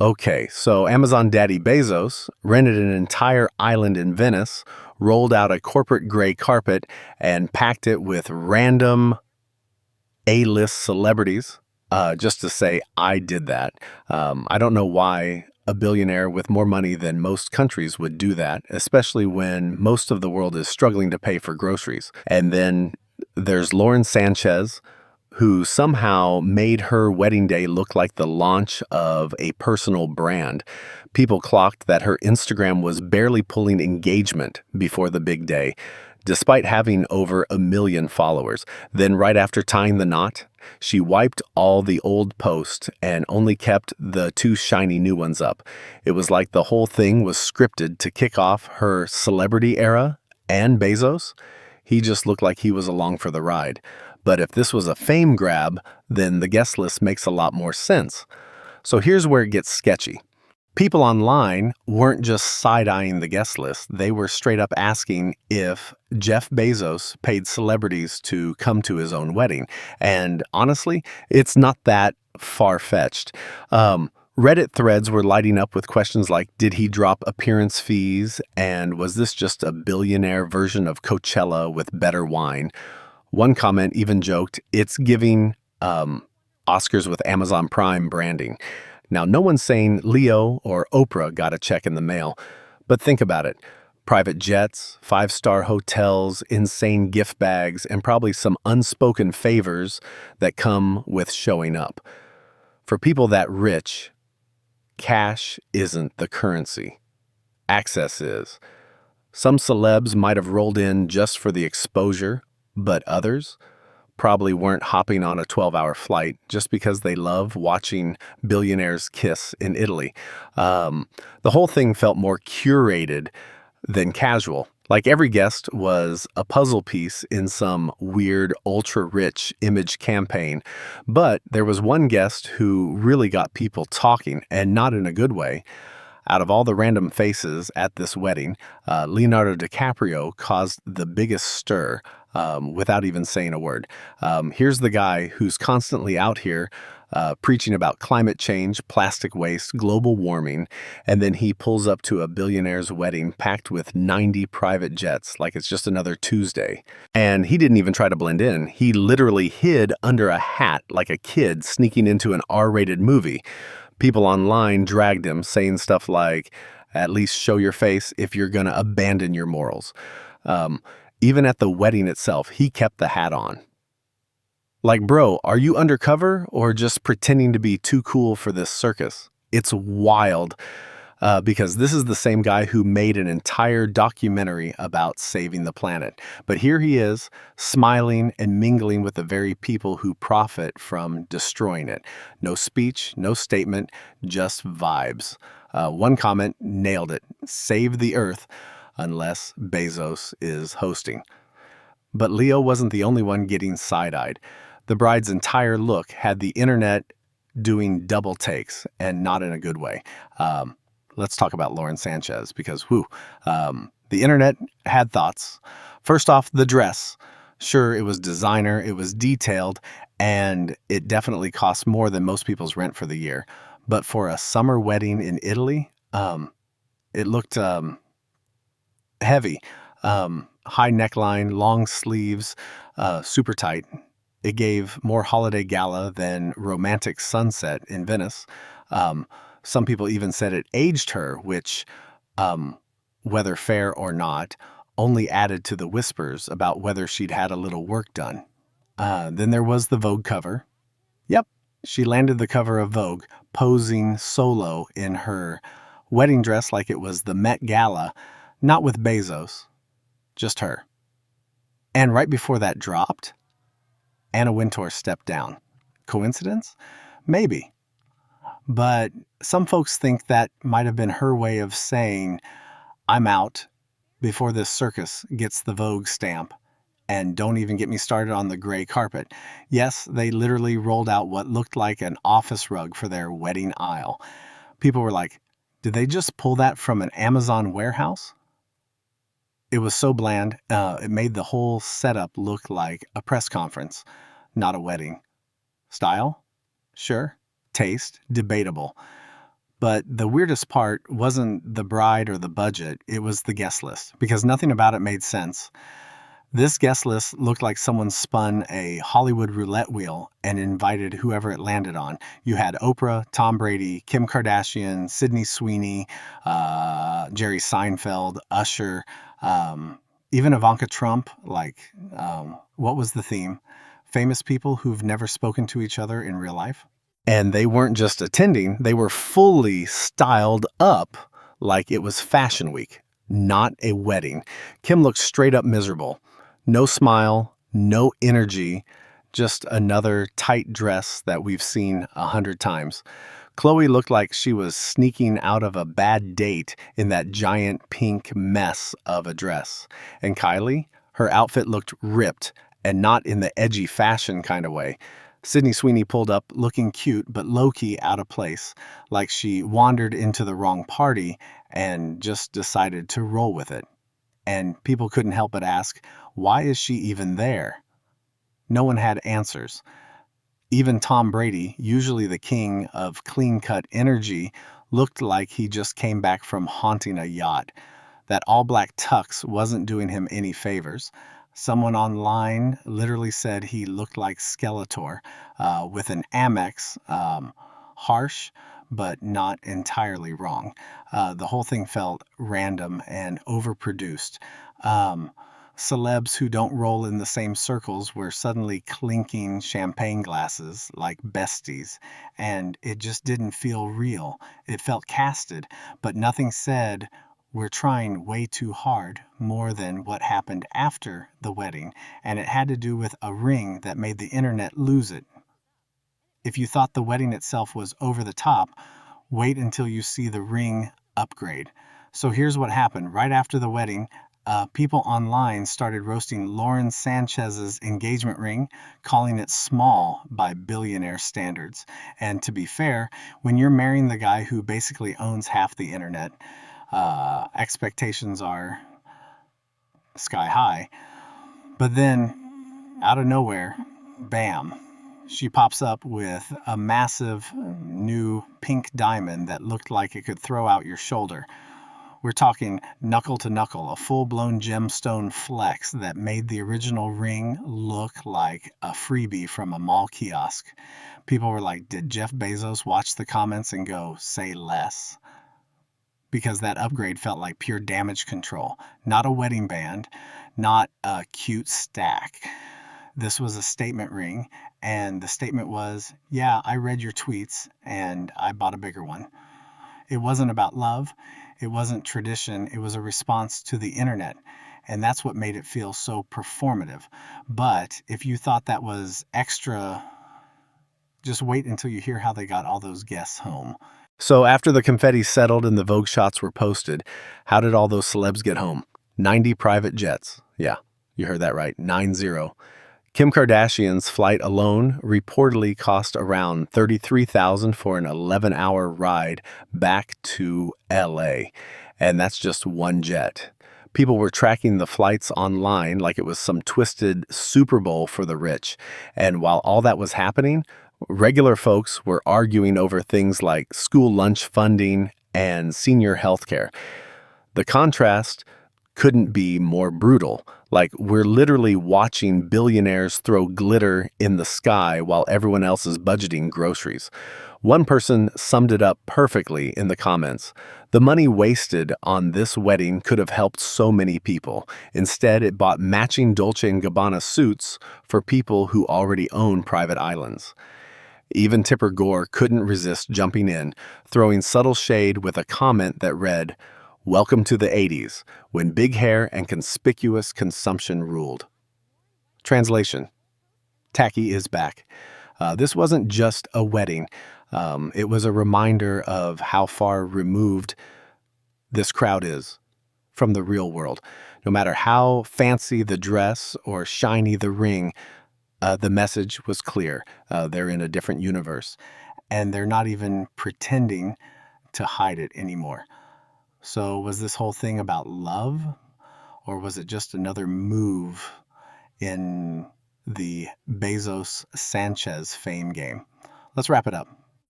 Okay, so Amazon daddy Bezos rented an entire island in Venice, rolled out a corporate gray carpet, and packed it with random A-list celebrities, just to say I did that. I don't know why a billionaire with more money than most countries would do that, especially when most of the world is struggling to pay for groceries. And then there's Lauren Sanchez, who somehow made her wedding day look like the launch of a personal brand. People clocked that her Instagram was barely pulling engagement before the big day, despite having over 1 million followers. Then, right after tying the knot, she wiped all the old posts and only kept the 2 shiny new ones up. It was like the whole thing was scripted to kick off her celebrity era, and Bezos, he just looked like he was along for the ride. But if this was a fame grab, then the guest list makes a lot more sense. So here's where it gets sketchy. People online weren't just side-eyeing the guest list. They were straight up asking if Jeff Bezos paid celebrities to come to his own wedding. And honestly, it's not that far-fetched. Reddit threads were lighting up with questions like, did he drop appearance fees? And was this just a billionaire version of Coachella with better wine? One comment even joked, it's giving Oscars with Amazon Prime branding. Now, no one's saying Leo or Oprah got a check in the mail, but think about it. Private jets, 5-star hotels, insane gift bags, and probably some unspoken favors that come with showing up. For people that rich, cash isn't the currency. Access is. Some celebs might have rolled in just for the exposure, but others probably weren't hopping on a 12-hour flight just because they love watching billionaires kiss in Italy. The whole thing felt more curated than casual. Like every guest was a puzzle piece in some weird, ultra-rich image campaign. But there was one guest who really got people talking, and not in a good way. Out of all the random faces at this wedding, Leonardo DiCaprio caused the biggest stir without even saying a word. Here's the guy who's constantly out here preaching about climate change, plastic waste, global warming, and then he pulls up to a billionaire's wedding packed with 90 private jets like it's just another Tuesday. And he didn't even try to blend in. He literally hid under a hat like a kid sneaking into an R-rated movie. People online dragged him, saying stuff like, at least show your face if you're going to abandon your morals. Even at the wedding itself, he kept the hat on. Like, bro, are you undercover or just pretending to be too cool for this circus? It's wild because this is the same guy who made an entire documentary about saving the planet. But here he is, smiling and mingling with the very people who profit from destroying it. No speech, no statement, just vibes. One comment nailed it. Save the earth unless Bezos is hosting. But Leo wasn't the only one getting side-eyed. The bride's entire look had the internet doing double takes, and not in a good way. Let's talk about Lauren Sanchez because, the internet had thoughts. First off, the dress. Sure, it was designer, it was detailed, and it definitely cost more than most people's rent for the year. But for a summer wedding in Italy, it looked heavy. High neckline, long sleeves, super tight. It gave more holiday gala than romantic sunset in Venice. Some people even said it aged her, which, whether fair or not, only added to the whispers about whether she'd had a little work done. Then there was the Vogue cover. Yep, she landed the cover of Vogue, posing solo in her wedding dress like it was the Met Gala, not with Bezos, just her. And right before that dropped, Anna Wintour stepped down. Coincidence? Maybe. But some folks think that might have been her way of saying, I'm out before this circus gets the Vogue stamp. And don't even get me started on the gray carpet. Yes, they literally rolled out what looked like an office rug for their wedding aisle. People were like, did they just pull that from an Amazon warehouse? It was so bland, it made the whole setup look like a press conference, not a wedding. Style? Sure. Taste? Debatable. But the weirdest part wasn't the bride or the budget, it was the guest list, because nothing about it made sense. This guest list looked like someone spun a Hollywood roulette wheel and invited whoever it landed on. You had Oprah, Tom Brady, Kim Kardashian, Sydney Sweeney, Jerry Seinfeld, Usher, even Ivanka Trump. What was the theme? Famous people who've never spoken to each other in real life. And they weren't just attending, they were fully styled up like it was Fashion Week, not a wedding. Kim looked straight up miserable. No smile, no energy, just another tight dress that we've seen 100 times. Chloe looked like she was sneaking out of a bad date in that giant pink mess of a dress. And Kylie, her outfit looked ripped, and not in the edgy fashion kind of way. Sydney Sweeney pulled up looking cute but low-key out of place, like she wandered into the wrong party and just decided to roll with it. And people couldn't help but ask, why is she even there? No one had answers. Even Tom Brady, usually the king of clean-cut energy, looked like he just came back from haunting a yacht. That all-black tux wasn't doing him any favors. Someone online literally said he looked like Skeletor with an Amex. Harsh, but not entirely wrong. The whole thing felt random and overproduced. Celebs who don't roll in the same circles were suddenly clinking champagne glasses like besties, and it just didn't feel real. It felt casted, but nothing said, we're trying way too hard, more than what happened after the wedding, and it had to do with a ring that made the internet lose it. If you thought the wedding itself was over the top, wait until you see the ring upgrade. So here's what happened. Right after the wedding, people online started roasting Lauren Sanchez's engagement ring, calling it small by billionaire standards. And to be fair, when you're marrying the guy who basically owns half the internet, expectations are sky high. But then, out of nowhere, bam, she pops up with a massive new pink diamond that looked like it could throw out your shoulder. We're talking knuckle to knuckle, a full-blown gemstone flex that made the original ring look like a freebie from a mall kiosk. People were like, did Jeff Bezos watch the comments and go, say less? Because that upgrade felt like pure damage control, not a wedding band, not a cute stack. This was a statement ring, and the statement was, yeah, I read your tweets, and I bought a bigger one. It wasn't about love. It wasn't tradition. It was a response to the internet, and that's what made it feel so performative. But if you thought that was extra, just wait until you hear how they got all those guests home. So after the confetti settled and the Vogue shots were posted, how did all those celebs get home? 90 private jets. Yeah, you heard that right, 90. Kim Kardashian's flight alone reportedly cost around $33,000 for an 11-hour ride back to LA, and that's just one jet. People were tracking the flights online like it was some twisted Super Bowl for the rich, and while all that was happening, regular folks were arguing over things like school lunch funding and senior health care. The contrast couldn't be more brutal. Like, we're literally watching billionaires throw glitter in the sky while everyone else is budgeting groceries. One person summed it up perfectly in the comments. The money wasted on this wedding could have helped so many people. Instead, it bought matching Dolce & Gabbana suits for people who already own private islands. Even Tipper Gore couldn't resist jumping in, throwing subtle shade with a comment that read, "Welcome to the 80s, when big hair and conspicuous consumption ruled." Translation: Tacky is back. This wasn't just a wedding. It was a reminder of how far removed this crowd is from the real world. No matter how fancy the dress or shiny the ring, the message was clear. They're in a different universe, and they're not even pretending to hide it anymore. So was this whole thing about love, or was it just another move in the Bezos Sanchez fame game? Let's wrap it up.